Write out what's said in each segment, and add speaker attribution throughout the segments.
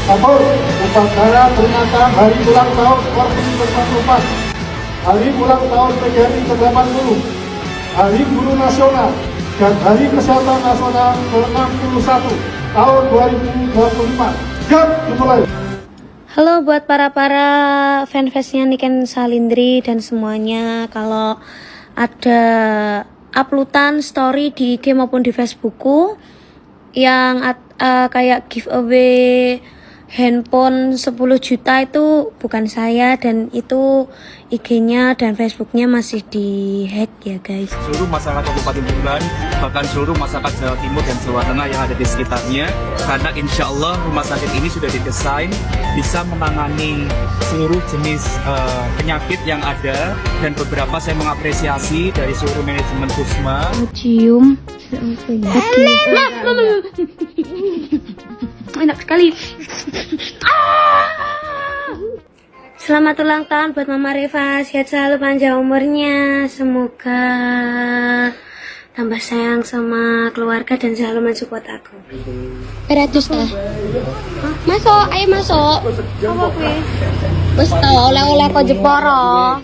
Speaker 1: Atur upacara peringatan Hari Ulang Tahun Korps ke-44, Hari Ulang Tahun PGRI ke-80, Hari Guru Nasional, dan Hari Kesehatan Nasional ke-61 tahun 2025. Siap, dimulai.
Speaker 2: Halo buat para fanfestnya Niken Salindri dan semuanya. Kalau ada uploadan story di IG maupun di Facebookku yang kayak giveaway handphone 10 juta itu bukan saya, dan itu IG-nya dan Facebooknya masih di hack ya guys.
Speaker 3: Seluruh masyarakat Kabupaten Tuban, bahkan seluruh masyarakat Jawa Timur dan Jawa Tengah yang ada di sekitarnya, karena insya Allah rumah sakit ini sudah didesain bisa menangani seluruh jenis penyakit yang ada, dan beberapa saya mengapresiasi dari seluruh manajemen Pusma.
Speaker 2: Cium enak sekali. Selamat ulang tahun buat Mama Reva, sehat selalu, panjang umurnya, semoga tambah sayang sama keluarga dan selalu mensupport aku.
Speaker 4: Beratus ta. Masuk, ayo masuk.
Speaker 2: Apa gue?
Speaker 4: Wis ta oleh-oleh kok Jepara.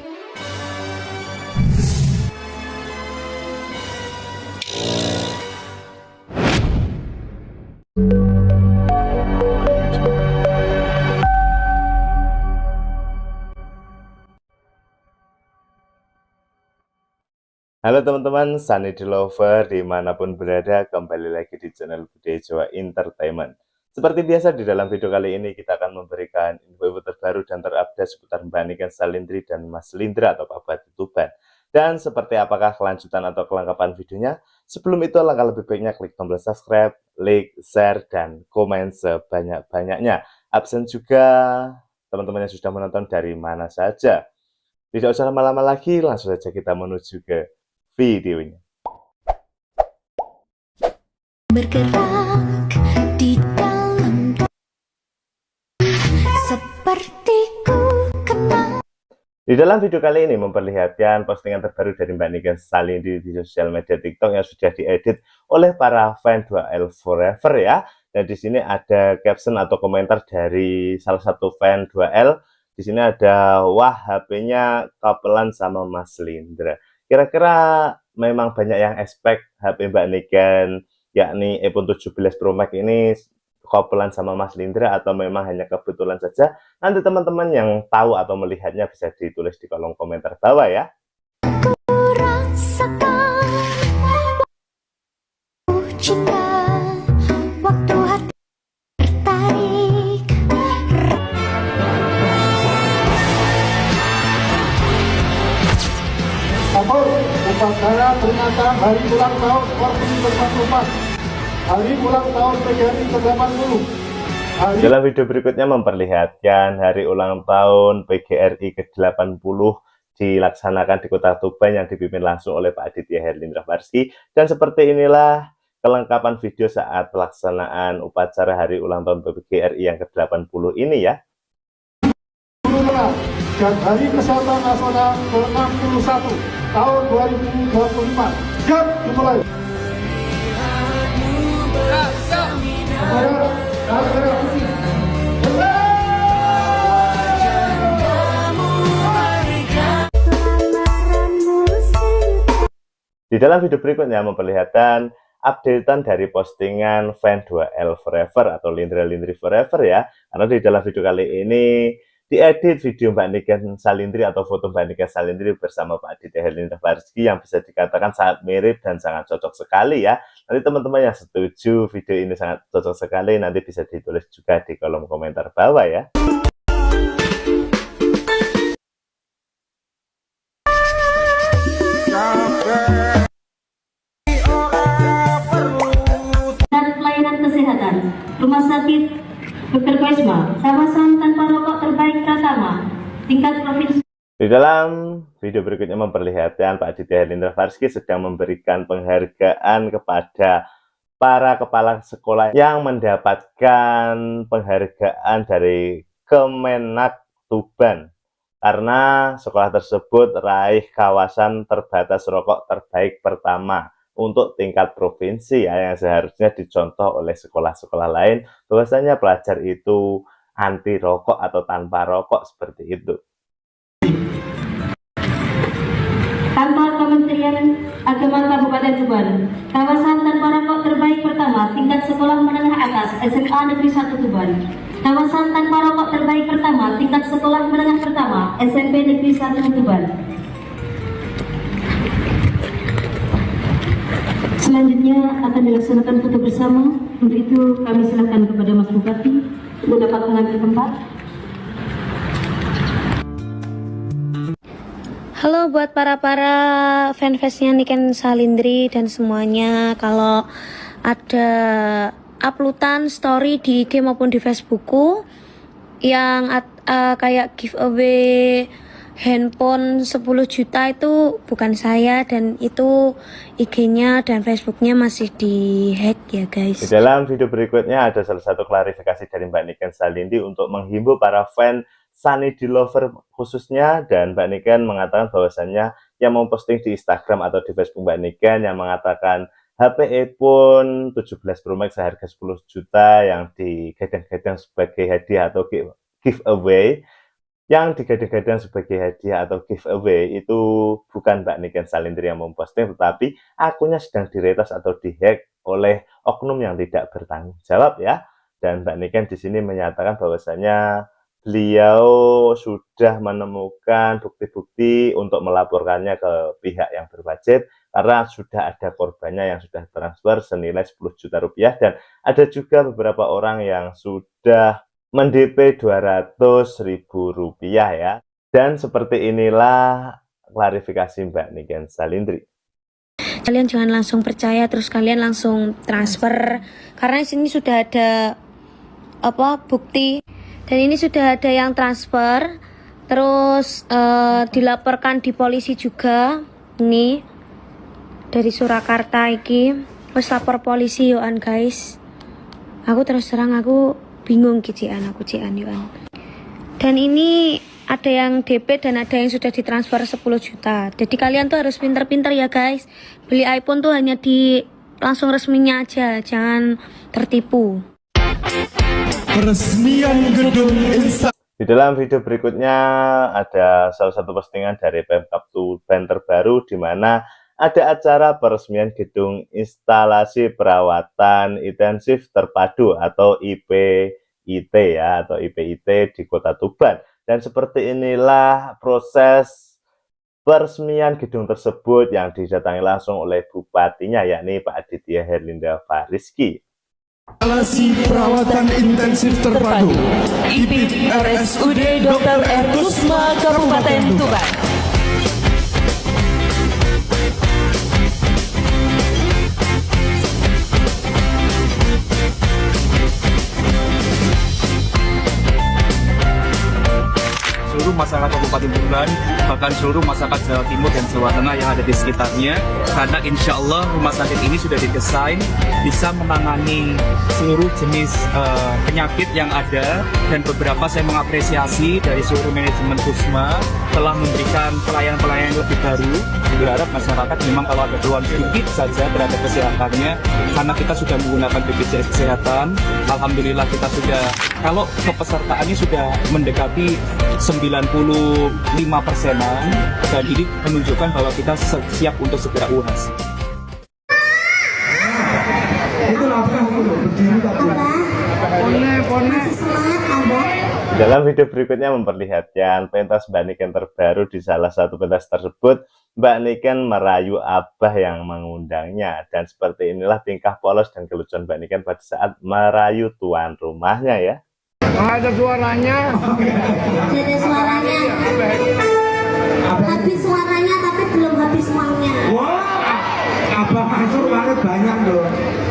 Speaker 5: Halo teman-teman, Sunny the Lover dimanapun berada, kembali lagi di channel Budaya Jawa Entertainment. Seperti biasa di dalam video kali ini kita akan memberikan info-info terbaru dan terupdate seputar Mbak Niken Salindri dan Mas Lindra atau Pak Bupati Tuban. Dan seperti apakah kelanjutan atau kelengkapan videonya? Sebelum itu alangkah lebih baiknya klik tombol subscribe, like, share, dan komen sebanyak-banyaknya. Absen juga teman-teman yang sudah menonton dari mana saja. Tidak usah lama-lama lagi, langsung saja kita menuju ke videonya.
Speaker 6: Bergerak di dalam sepertiku kenal.
Speaker 5: Di dalam video kali ini memperlihatkan postingan terbaru dari Mbak Niken Salindri di sosial media TikTok yang sudah diedit oleh para fan 2L Forever ya. Dan di sini ada caption atau komentar dari salah satu fan 2L. Di sini ada, wah HP-nya kapelan sama Mas Lindra. Kira-kira memang banyak yang expect HP Mbak Niken, yakni iPhone 17 Pro Max ini kapelan sama Mas Lindra, atau memang hanya kebetulan saja? Nanti teman-teman yang tahu atau melihatnya bisa ditulis di kolom komentar bawah ya.
Speaker 1: Atur upacara peringatan Hari Ulang Tahun Korps ke-44, Hari Ulang Tahun PGRI ke-80.
Speaker 5: Dalam video berikutnya memperlihatkan hari ulang tahun PGRI ke-80 dilaksanakan di Kota Tuban yang dipimpin langsung oleh Pak Aditya Herlindra Farski. Dan seperti inilah kelengkapan video saat pelaksanaan upacara hari ulang tahun PGRI yang ke-80 ini ya.
Speaker 1: Dan Hari Kesehatan Nasional ke-61 tahun 2025. Siap, dimulai.
Speaker 5: Di dalam video berikutnya memperlihatkan updatean dari postingan fan 2L Forever atau Lindra Lindri Forever ya. Karena di dalam video kali ini diedit video Mbak Niken Salindri atau foto Mbak Niken Salindri bersama Pak Aditya Herlindra Farski yang bisa dikatakan sangat mirip dan sangat cocok sekali ya. Nanti teman-teman yang setuju video ini sangat cocok sekali nanti bisa ditulis juga di kolom komentar bawah ya.
Speaker 7: Dan pelayanan kesehatan Rumah Sakit Dr. Koisma, kawasan tanpa rokok terbaik Pratama, tingkat provinsi.
Speaker 5: Di dalam video berikutnya memperlihatkan Pak Aditya Herlindra Farski sedang memberikan penghargaan kepada para kepala sekolah yang mendapatkan penghargaan dari Kemenak Tuban karena sekolah tersebut raih kawasan terbatas rokok terbaik pertama untuk tingkat provinsi ya, yang seharusnya dicontoh oleh sekolah-sekolah lain bahwasanya pelajar itu anti rokok atau tanpa rokok seperti itu.
Speaker 7: Kantor Kementerian Agama Kabupaten Tuban, kawasan tanpa rokok terbaik pertama tingkat sekolah menengah atas SMA Negeri 1 Tuban. Kawasan tanpa rokok terbaik pertama tingkat sekolah menengah pertama SMP Negeri 1 Tuban. Selanjutnya akan dilaksanakan foto bersama. Untuk itu kami silakan kepada Mas Bupati untuk dapat mengambil tempat.
Speaker 2: Halo buat para fanfestnya Niken Salindri dan semuanya. Kalau ada uploadan story di IG maupun di Facebookku yang kayak giveaway handphone 10 juta itu bukan saya, dan itu IG-nya dan Facebooknya masih dihack ya guys.
Speaker 5: Di dalam video berikutnya ada salah satu klarifikasi dari Mbak Niken Salindri untuk menghimbau para fan Sunny D Lover khususnya, dan Mbak Niken mengatakan bahwasannya yang mau posting di Instagram atau di Facebook Mbak Niken yang mengatakan HP iPhone 17 Pro Max seharga 10 juta yang digadang-gadang sebagai hadiah atau giveaway, yang digadang-gadang sebagai hadiah atau giveaway itu bukan Mbak Niken Salindri yang memposting, tetapi akunnya sedang diretas atau dihack oleh oknum yang tidak bertanggung jawab ya. Dan Mbak Niken di sini menyatakan bahwasanya beliau sudah menemukan bukti-bukti untuk melaporkannya ke pihak yang berwajib karena sudah ada korbannya yang sudah transfer senilai 10 juta rupiah, dan ada juga beberapa orang yang sudah mendp 200.000 rupiah ya. Dan seperti inilah klarifikasi Mbak Niken Salindri.
Speaker 2: Kalian jangan langsung percaya terus kalian langsung transfer, karena di sini sudah ada bukti, dan ini sudah ada yang transfer terus dilaporkan di polisi juga. Ini dari Surakarta iki wis lapor polisi yoan guys. Aku terus terang aku bingung kician aku yoan. Dan ini ada yang DP dan ada yang sudah ditransfer 10 juta. Jadi kalian tuh harus pinter-pinter ya guys. Beli iPhone tuh hanya di langsung resminya aja, jangan tertipu.
Speaker 8: Peresmian gedung
Speaker 5: Di dalam video berikutnya ada salah satu postingan dari Pemkab Tuban terbaru di mana ada acara peresmian gedung instalasi perawatan intensif terpadu atau IPIT ya, atau IPIT di Kota Tuban. Dan seperti inilah proses peresmian gedung tersebut yang didatangi langsung oleh bupatinya yakni Pak Aditya Herlinda Fariski.
Speaker 8: instalasi perawatan intensif terpadu IPIT RSUD Dr. R. Kusma Kabupaten Tuban.
Speaker 3: Seluruh masyarakat Kabupaten Tuban, bahkan seluruh masyarakat Jawa Timur dan Jawa Tengah yang ada di sekitarnya, karena insya Allah rumah sakit ini sudah didesain bisa menangani seluruh jenis penyakit yang ada, dan beberapa saya mengapresiasi dari seluruh manajemen Kusma telah memberikan pelayanan-pelayanan lebih baru. Berharap masyarakat memang kalau ada keluhan sedikit saja terhadap kesehatannya, karena kita sudah menggunakan BPJS Kesehatan, alhamdulillah kita sudah, kalau kepesertaannya sudah mendekati 95%-an, dan ini menunjukkan bahwa kita siap untuk segera UHAS.
Speaker 5: Di dalam video berikutnya memperlihatkan pentas Mbak Niken terbaru. Di salah satu pentas tersebut Mbak Niken merayu abah yang mengundangnya, dan seperti inilah tingkah polos dan kelucuan Mbak Niken pada saat merayu tuan rumahnya ya.
Speaker 1: Ada suaranya.
Speaker 4: Ada suaranya. Habis suaranya tapi belum habis uangnya.
Speaker 8: Wah, abang masuk uangnya banyak loh,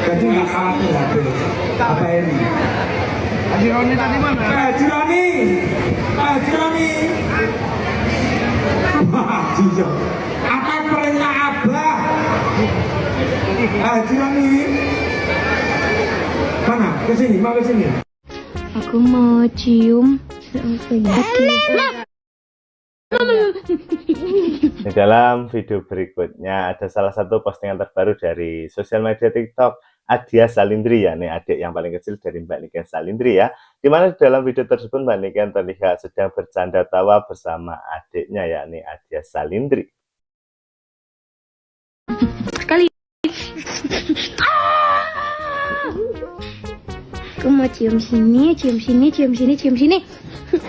Speaker 8: jadi nggak khawatir habis. Apa ini?
Speaker 1: Haji Roni tadi mana?
Speaker 8: Haji Roni, Haji Roni. Wah, Jijo. Apa perintah abah? Haji Roni. Mana? Kesini, mau kesini.
Speaker 4: Aku mau cium.
Speaker 5: Di dalam video berikutnya ada salah satu postingan terbaru dari sosial media TikTok Adia Salindri, ya, nih adik yang paling kecil dari Mbak Niken Salindri ya. Dimana dalam video tersebut Mbak Niken terlihat sedang bercanda tawa bersama adiknya, yakni Adia Salindri.
Speaker 2: Sekali. Aku mau cium sini, cium sini, cium sini, cium sini. Enak.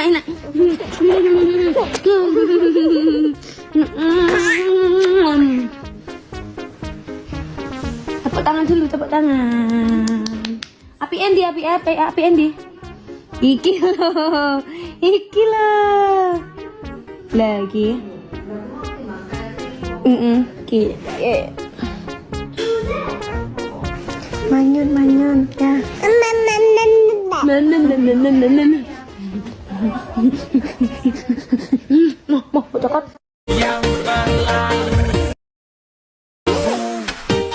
Speaker 2: Enak. Tepuk tangan dulu, tepuk tangan. Api endi. Iki loh. Lagi. Manyun ya. Mau cokot.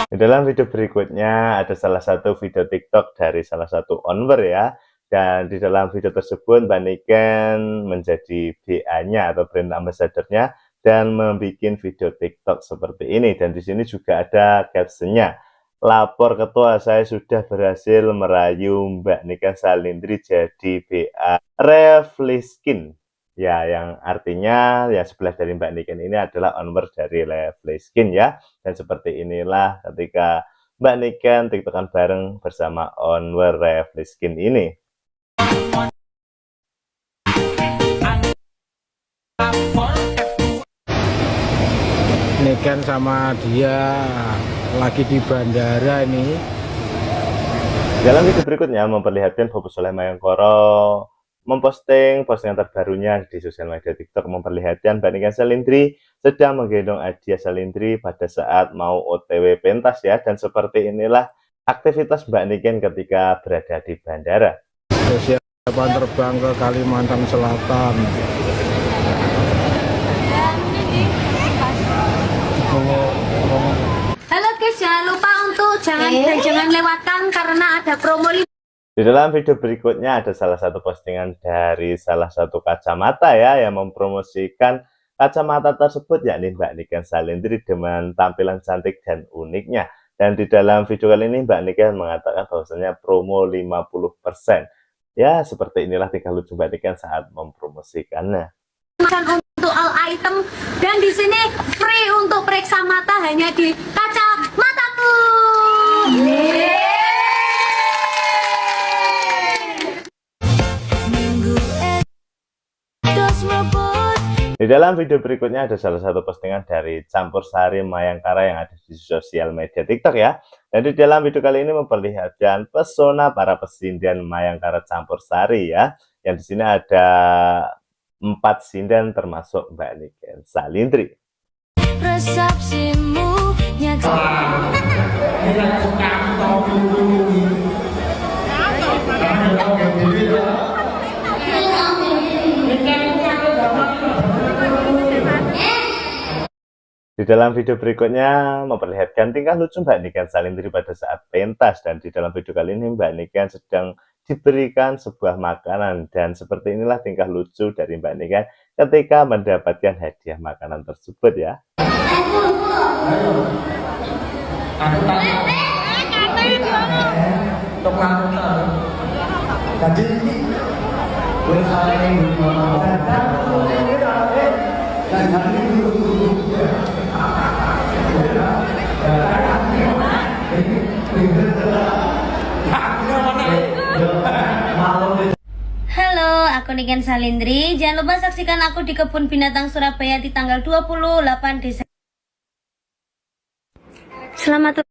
Speaker 5: Di dalam video berikutnya ada salah satu video TikTok dari salah satu onwer ya. Dan di dalam video tersebut Mbak Niken menjadi BA-nya atau brand ambassador-nya dan membuat video TikTok seperti ini. Dan di sini juga ada captionnya. Lapor ketua, saya sudah berhasil merayu Mbak Niken Salindri jadi BA Refliskin. Ya, yang artinya ya sebelah dari Mbak Niken ini adalah onwer dari Refliskin ya. Dan seperti inilah ketika Mbak Niken TikTokan bareng bersama onwer Refliskin ini.
Speaker 8: Niken sama dia lagi di bandara ini.
Speaker 5: Dalam video berikutnya memperlihatkan Bobo Sholeh Mayangkara memposting postingan terbarunya di sosial media TikTok, memperlihatkan Mbak Niken Salindri sedang menggendong Adia Salindri pada saat mau OTW pentas ya. Dan seperti inilah aktivitas Mbak Niken ketika berada di bandara.
Speaker 8: Persiapan terbang ke Kalimantan Selatan.
Speaker 7: Halo guys, jangan lupa untuk jangan lewatkan karena ada promo.
Speaker 5: Di dalam video berikutnya ada salah satu postingan dari salah satu kacamata ya yang mempromosikan kacamata tersebut, yakni Mbak Niken Salindri dengan tampilan cantik dan uniknya. Dan di dalam video kali ini Mbak Niken mengatakan bahwasanya promo 50%. Ya, seperti inilah tingkah lucu Mbak Niken saat mempromosikannya.
Speaker 7: Untuk all item, dan di sini free untuk periksa mata hanya di Kacamataku.
Speaker 5: Di dalam video berikutnya ada salah satu postingan dari Campur Sari Mayangkara yang ada di sosial media TikTok ya. Dan di dalam video kali ini memperlihatkan pesona para pesindian Mayangkara Campur Sari ya. Yang di sini ada 4 sindian termasuk Mbak Niken Salindri.
Speaker 6: Resepsimu
Speaker 5: Di dalam video berikutnya memperlihatkan tingkah lucu Mbak Niken Salindri pada saat pentas. Dan di dalam video kali ini Mbak Niken sedang diberikan sebuah makanan. Dan seperti inilah tingkah lucu dari Mbak Niken ketika mendapatkan hadiah makanan tersebut ya.
Speaker 2: Halo, aku Niken Salindri. Jangan lupa saksikan aku di Kebun Binatang Surabaya di tanggal 28 Desember. Selamat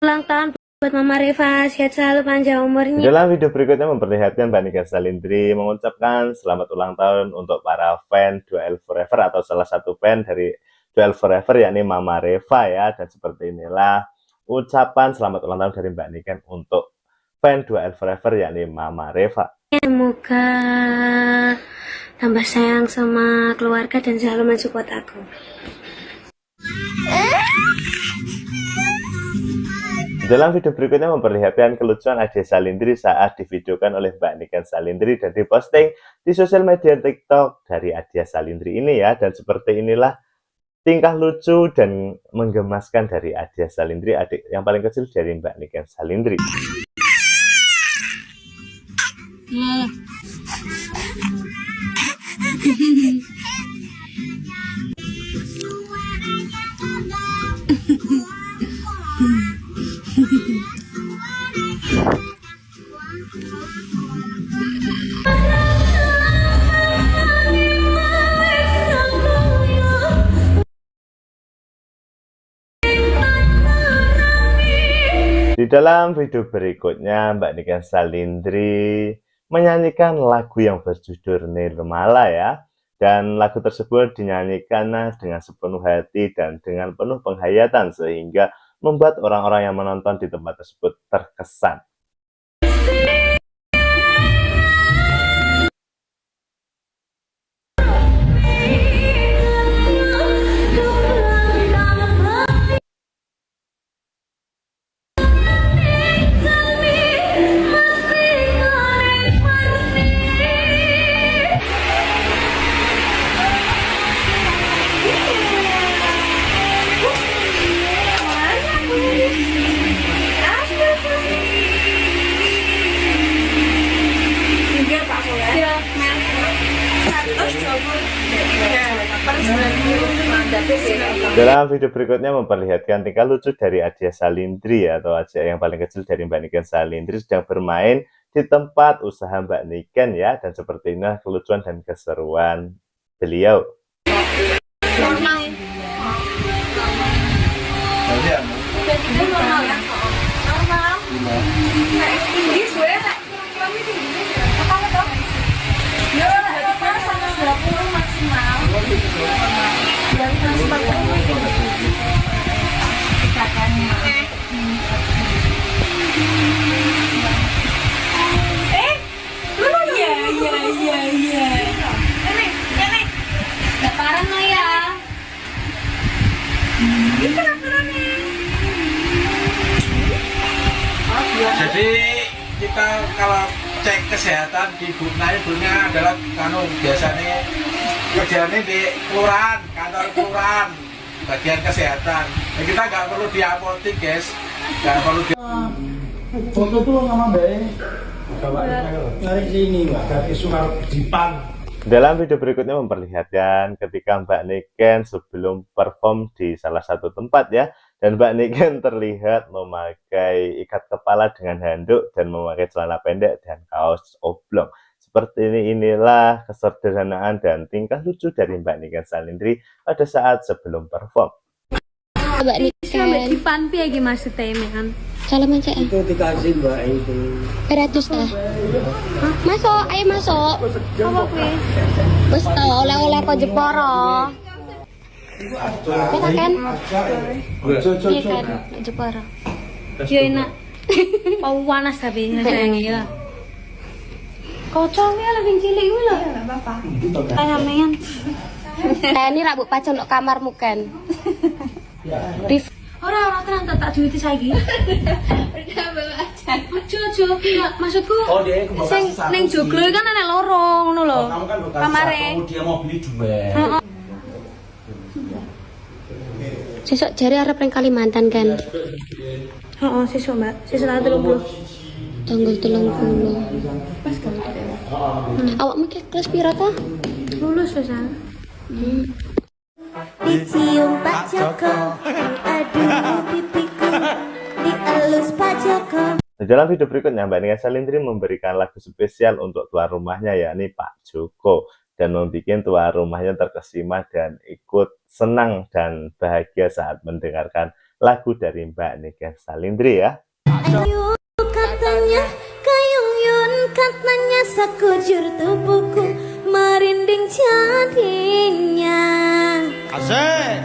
Speaker 2: ulang tahun buat Mama Reva, sehat selalu, panjang umurnya.
Speaker 5: Dalam video berikutnya memperlihatkan Mbak Niken Salindri mengucapkan selamat ulang tahun untuk para fan 2L Forever atau salah satu fan dari 2L Forever yakni Mama Reva ya. Dan seperti inilah ucapan selamat ulang tahun dari Mbak Niken untuk fan 2L Forever yakni Mama Reva.
Speaker 2: Semoga tambah sayang sama keluarga dan selalu mensupport aku.
Speaker 5: Di Dalam video berikutnya memperlihatkan kelucuan Adia Salindri saat divideokan oleh Mbak Niken Salindri dan diposting di sosial media TikTok dari Adia Salindri ini ya. Dan seperti inilah tingkah lucu dan menggemaskan dari Adia Salindri, adik yang paling kecil dari Mbak Niken Salindri. Di dalam video berikutnya, Mbak Niken Salindri menyanyikan lagu yang berjudul Nirmala ya. Dan lagu tersebut dinyanyikan dengan sepenuh hati dan dengan penuh penghayatan sehingga membuat orang-orang yang menonton di tempat tersebut terkesan. Dalam video berikutnya memperlihatkan tingkah lucu dari Adia Salindri atau adik yang paling kecil dari Mbak Niken Salindri sedang bermain di tempat usaha Mbak Niken ya, dan seperti inilah kelucuan dan keseruan beliau.
Speaker 8: Jadi kita kalau cek kesehatan di ibunya adalah biasanya kerjanya di kelurahan, kantor kelurahan, bagian kesehatan. Nah, kita nggak perlu di apotek guys, nggak perlu di. Foto tuh sama Mbak dari sini Mbak, dari Sungai Jipang.
Speaker 5: Dalam video berikutnya memperlihatkan ketika Mbak Niken sebelum perform di salah satu tempat ya, dan Mbak Niken terlihat memakai ikat kepala dengan handuk dan memakai celana pendek dan kaos oblong. Seperti inilah kesederhanaan dan tingkah lucu dari Mbak Niken Salindri pada saat sebelum perform.
Speaker 2: Mbak Niken
Speaker 4: Sampai di panti lagi maksudnya kan.
Speaker 2: kalau macam
Speaker 8: Itu dikasih Mbak itu.
Speaker 2: 100 lah. Masuk, ayo masuk.
Speaker 4: Apa kuwi?
Speaker 2: Wes to oleh-oleh kok Jepara. Kita kan? Iya kan, Jepara.
Speaker 4: Ya enak. Mau panas tapi sayang ya. Kocoknya lebih cilik kuwi lho. Enggak apa-apa. Kayak mean.
Speaker 2: Ini rambut pacon untuk kamarmu kan.
Speaker 4: Ora tenan tak duwiti saiki. Udah bawa aja. Aja enggak maksudku.
Speaker 8: Oh, dia kebawa
Speaker 4: sing ning joglo kan ana loro ngono lho.
Speaker 8: Kamu kan bekas
Speaker 4: Kamare.
Speaker 8: satu, dia mau beli dua.
Speaker 2: Sesuk jari arep ning Kalimantan kan.
Speaker 4: Heeh, sesuk Mbak. Sesuk tanggal 30.
Speaker 2: Tanggal 30.
Speaker 4: Pas kan.
Speaker 2: Awakmu ki kelas pira ta?
Speaker 4: Lulus wis ah.
Speaker 6: Dicium Pak Joko, aduh pipiku, dielus Pak Joko.
Speaker 5: Dalam video berikutnya, Mbak Niken Salindri memberikan lagu spesial untuk tuan rumahnya, yakni Pak Joko, dan membuat tuan rumahnya terkesima dan ikut senang dan bahagia saat mendengarkan lagu dari Mbak Niken Salindri ya.
Speaker 6: Ayu katanya, kayung yun katanya, sekujur tubuhku merinding jadinya.
Speaker 8: Asik.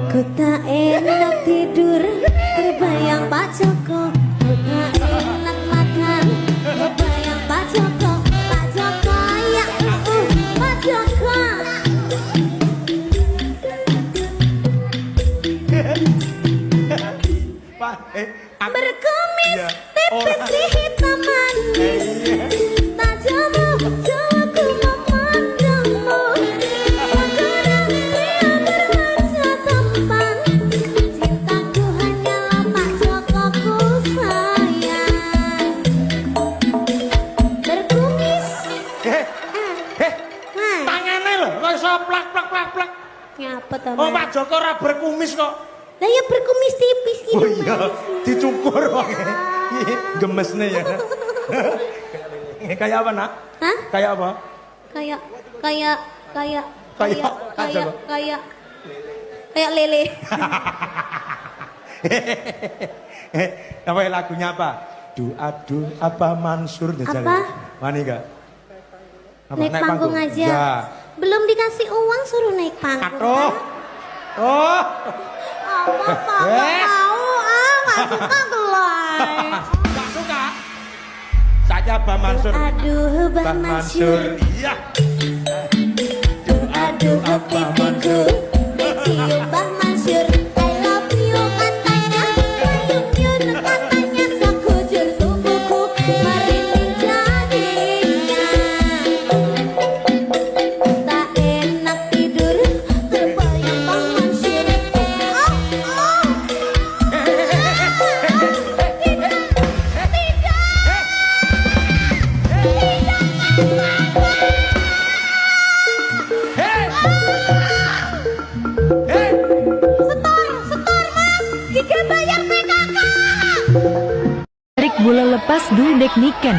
Speaker 6: Ku tak enak tidur, terbayang Pak Joko. Ku tak enak makan, terbayang Pak Joko. Pak Joko ya, Pak Joko. Berkumis
Speaker 9: Iya.
Speaker 6: tipis di hitam manis. Tak jauh jauhku memandangmu. Sekarang dia berkaca tampan. Cintaku hanyalah Pak Jokoku sayang. Berkumis.
Speaker 9: Tangane lho, kok iso plak plak plak plak.
Speaker 6: Ngapa to?
Speaker 9: Oh, Pak Joko ora berkumis kok.
Speaker 6: Lah ya berkumis tipis gitu.
Speaker 9: Oh iya, dicukur wae. Gemesne ya. Kayak apa, Nak?
Speaker 6: Hah?
Speaker 9: Kayak apa?
Speaker 6: Kayak
Speaker 9: Kayak aja kok.
Speaker 6: kayak lele.
Speaker 9: Apa lagunya apa? Aduh apa Mansur
Speaker 6: Apa?
Speaker 9: Wani enggak?
Speaker 6: Naik panggung aja.
Speaker 9: Ya.
Speaker 6: Belum dikasih uang suruh naik panggung.
Speaker 9: Aduh. Oh.
Speaker 6: Apa mau? Nggak suka gelai.
Speaker 9: Enggak suka. Saja Bang Mansur.
Speaker 6: Aduh Bang Mansur.
Speaker 9: Iya.
Speaker 6: Aduh pipiku. Dicium Bang Mansur. I love you katanya. Cium katanya. Sekujur tubuhku merinding jadinya. Tak enak tidur. Terbayang Bang Mansur. Gigi bayar PKK.
Speaker 10: Tarik bola lepas Duldek Niken.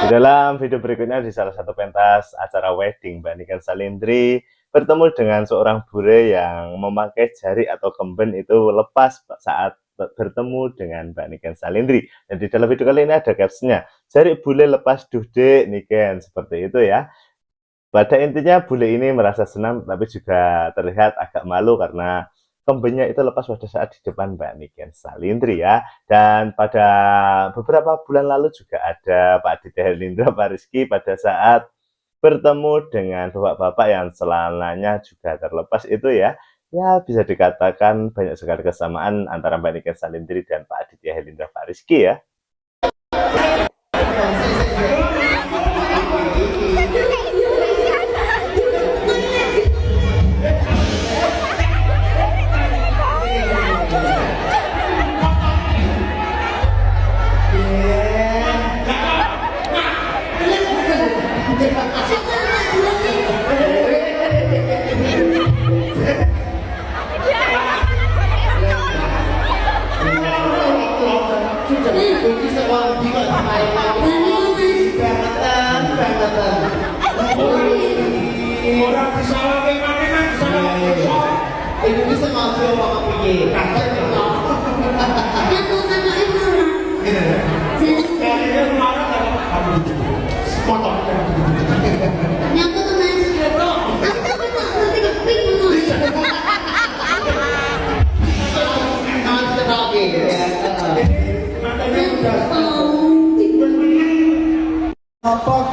Speaker 5: Di dalam video berikutnya, di salah satu pentas acara wedding, Mbak Niken Salindri bertemu dengan seorang bule yang memakai jari atau kemben itu lepas saat bertemu dengan Mbak Niken Salindri. Dan di dalam video kali ini ada captionnya, jari bule lepas Duldek Niken, seperti itu ya. Pada intinya bule ini merasa senang tapi juga terlihat agak malu karena kembennya itu lepas pada saat di depan Mbak Niken Salindri ya. Dan pada beberapa bulan lalu juga ada Pak Aditya Herlindra Pariski pada saat bertemu dengan bapak-bapak yang celananya juga terlepas itu ya. Ya bisa dikatakan banyak sekali kesamaan antara Mbak Niken Salindri dan Pak Aditya Herlindra Pariski ya.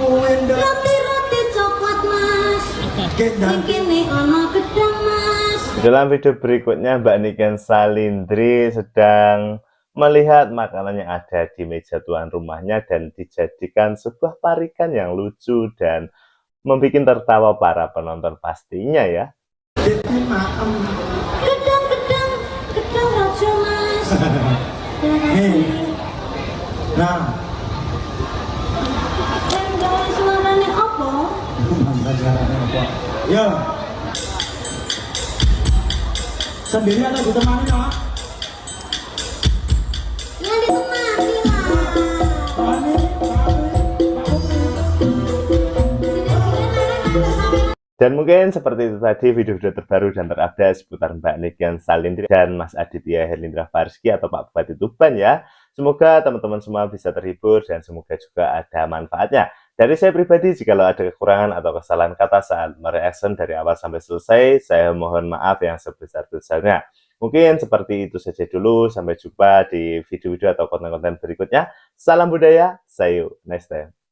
Speaker 6: Roti-roti coklat mas. Ini anak gedang mas.
Speaker 5: Di dalam video berikutnya, Mbak Niken Salindri sedang melihat makanan yang ada di meja tuan rumahnya dan dijadikan sebuah parikan yang lucu dan membuat tertawa para penonton pastinya ya.
Speaker 6: Gedang raja mas.
Speaker 9: Nah,
Speaker 6: Suaranya apa?
Speaker 9: ya. Sendiri atau ditemani, Nak?
Speaker 6: Ya ditemani lah.
Speaker 5: Dan mungkin seperti itu tadi video-video terbaru dan terupdate seputar Mbak Niken Salindri dan Mas Aditya Herlindra Pariski atau Pak Bupati Tuban ya. Semoga teman-teman semua bisa terhibur dan semoga juga ada manfaatnya. Dari saya pribadi, jikalau ada kekurangan atau kesalahan kata saat mereaction dari awal sampai selesai, saya mohon maaf yang sebesar-besarnya. Mungkin seperti itu saja dulu. Sampai jumpa di video-video atau konten-konten berikutnya. Salam budaya, see you next time.